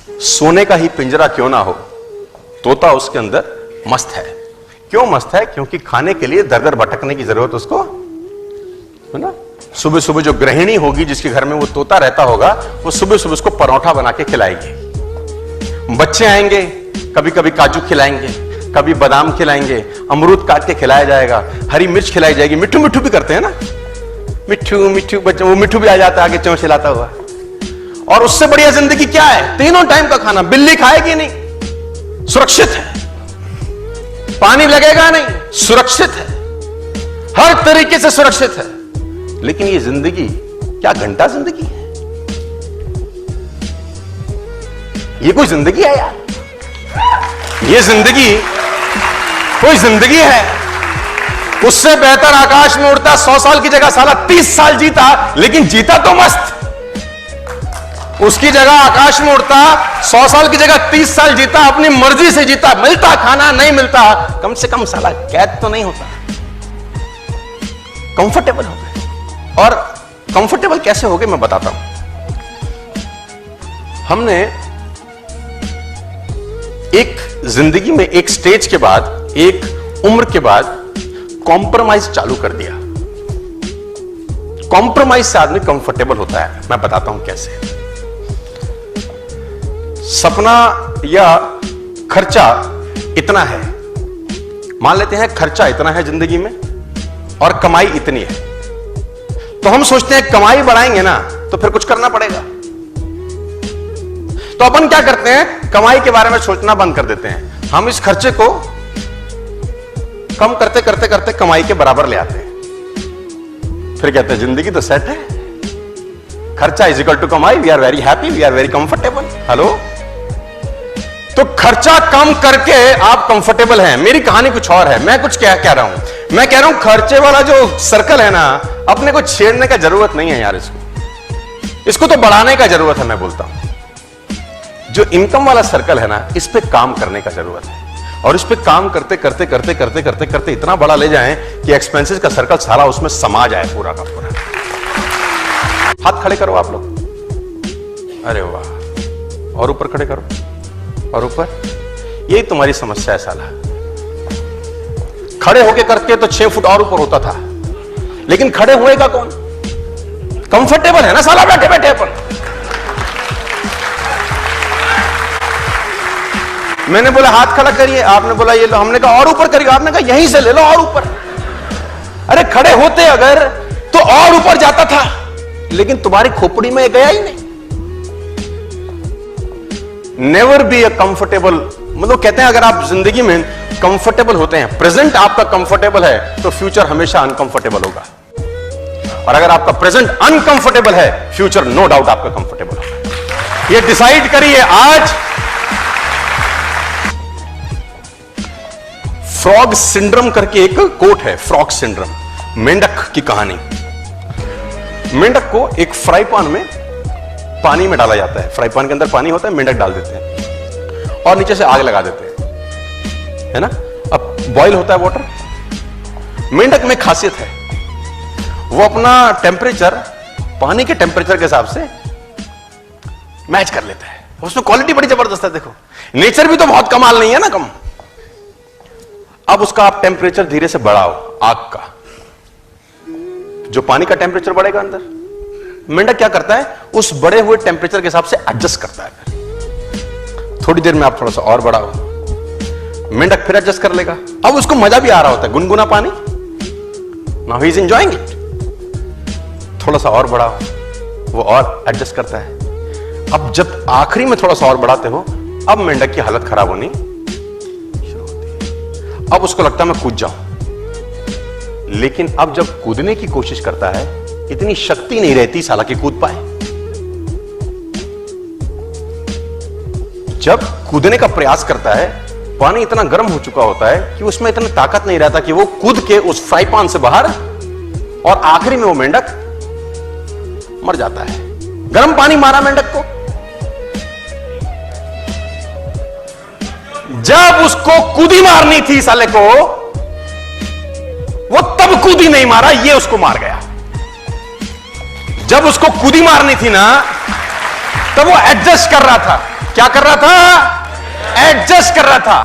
सोने का ही पिंजरा क्यों ना हो, तोता उसके अंदर मस्त है। क्यों मस्त है? क्योंकि खाने के लिए दर दर भटकने की जरूरत उसको है ना। सुबह सुबह जो गृहिणी होगी जिसके घर में वो तोता रहता होगा, वो सुबह सुबह उसको परोठा बना के खिलाएगी। बच्चे आएंगे, कभी कभी काजू खिलाएंगे, कभी बादाम खिलाएंगे, अमरूद काट के खिलाया जाएगा, हरी मिर्च खिलाई जाएगी। मिट्ठू मिट्ठू भी करते हैं ना, मिट्ठू मिट्ठू बच्चे, वो मिट्ठू भी आ जाता है आगे चोंच हिलाता हुआ। और उससे बढ़िया जिंदगी क्या है? तीनों टाइम का खाना। बिल्ली खाएगी नहीं, सुरक्षित है। पानी लगेगा नहीं, सुरक्षित है, हर तरीके से सुरक्षित है। लेकिन ये जिंदगी क्या घंटा जिंदगी है? ये कोई जिंदगी है यार? ये जिंदगी कोई जिंदगी है? उससे बेहतर आकाश में उड़ता 100 साल की जगह साला 30 साल जीता, लेकिन जीता तो मस्त। उसकी जगह आकाश में उड़ता 100 साल की जगह 30 साल जीता, अपनी मर्जी से जीता। मिलता खाना, नहीं मिलता, कम से कम साला कैद तो नहीं होता, कंफर्टेबल हो गए। और कंफर्टेबल कैसे हो गए मैं बताता हूं। हमने एक जिंदगी में एक स्टेज के बाद, एक उम्र के बाद कॉम्प्रोमाइज चालू कर दिया। कॉम्प्रोमाइज से आदमी कंफर्टेबल होता है। मैं बताता हूं कैसे। सपना या खर्चा इतना है, मान लेते हैं खर्चा इतना है जिंदगी में और कमाई इतनी है, तो हम सोचते हैं कमाई बढ़ाएंगे ना तो फिर कुछ करना पड़ेगा। तो अपन क्या करते हैं? कमाई के बारे में सोचना बंद कर देते हैं। हम इस खर्चे को कम करते करते करते कमाई के बराबर ले आते हैं। फिर कहते हैं जिंदगी तो सेट है, खर्चा इज इक्वल टू कमाई, we are very happy, we are very comfortable. Hello, तो खर्चा कम करके आप कंफर्टेबल हैं। मेरी कहानी कुछ और है, मैं कुछ क्या कह रहा हूं। मैं कह रहा हूं खर्चे वाला जो सर्कल है ना, अपने को छेड़ने का जरूरत नहीं है यार। इसको तो बढ़ाने का जरूरत है। मैं बोलता हूं जो इनकम वाला सर्कल है ना, इस पे काम करने का जरूरत है। और इस पे काम करते करते करते करते करते करते इतना बड़ा ले जाएं कि एक्सपेंसेस का सर्कल सारा उसमें समा जाए पूरा का पूरा। हाथ खड़े करो आप लोग। अरे वाह, और ऊपर खड़े करो, और ऊपर। यही तुम्हारी समस्या है साला। खड़े होके करके तो 6 फुट और ऊपर होता था, लेकिन खड़े हुएगा कौन? कंफर्टेबल है ना साला बैठे बैठे अपन। मैंने बोला हाथ खड़ा करिए, आपने बोला ये लो। हमने कहा और ऊपर करिए, आपने कहा यहीं से ले लो और ऊपर। अरे खड़े होते अगर तो और ऊपर जाता था, लेकिन तुम्हारी खोपड़ी में गया ही नहीं। नेवर बी अ कंफर्टेबल, मतलब कहते हैं अगर आप जिंदगी में कंफर्टेबल होते हैं, प्रेजेंट आपका कंफर्टेबल है, तो फ्यूचर हमेशा अनकंफर्टेबल होगा। और अगर आपका प्रेजेंट अनकंफर्टेबल है, फ्यूचर नो डाउट आपका कंफर्टेबल होगा। ये डिसाइड करिए आज। फ्रॉग सिंड्रोम करके एक कोट है, फ्रॉग सिंड्रोम, मेंढक की कहानी। मेंढक को एक फ्राई पैन में पानी में डाला जाता है। फ्राई पैन के अंदर पानी होता है, मेंढक डाल देते हैं और नीचे से आग लगा देते हैं, है ना। अब बॉईल होता है वाटर। मेंढक में खासियत है, वो अपना टेम्परेचर पानी के टेम्परेचर के हिसाब से मैच कर लेता है। उसमें क्वालिटी बड़ी जबरदस्त है। देखो, नेचर भी तो बहुत कमाल नहीं है ना, कम। अब उसका आप टेम्परेचर धीरे से बढ़ाओ, आग का। जो पानी का टेम्परेचर बढ़ेगा अंदर, मेंढक क्या करता है? उस बढ़े हुए टेम्परेचर के हिसाब से एडजस्ट करता है। थोड़ी देर में आप थोड़ा सा और बढ़ाओ, मेंढक फिर एडजस्ट कर लेगा। अब उसको मजा भी आ रहा होता है, गुनगुना पानी। Now he is enjoying it. थोड़ा सा और बढ़ाओ, वो और एडजस्ट करता है। अब जब आखिरी में थोड़ा सा और बढ़ाते हो, अब मेंढक की हालत खराब होनी शुरू होती है। अब उसको लगता है मैं कूद जाऊं, लेकिन अब जब कूदने की कोशिश करता है, इतनी शक्ति नहीं रहती साला कि कूद पाए। जब कूदने का प्रयास करता है, पानी इतना गर्म हो चुका होता है कि उसमें इतनी ताकत नहीं रहता कि वो कूद के उस फ्राई पैन से बाहर, और आखिरी में वो मेंढक मर जाता है। गर्म पानी मारा मेंढक को। जब उसको कूदी मारनी थी साले को, वो तब कूदी नहीं मारा, ये उसको मार गया। जब उसको कूदी मारनी थी ना, तब वो एडजस्ट कर रहा था क्या कर रहा था? एडजस्ट कर रहा था।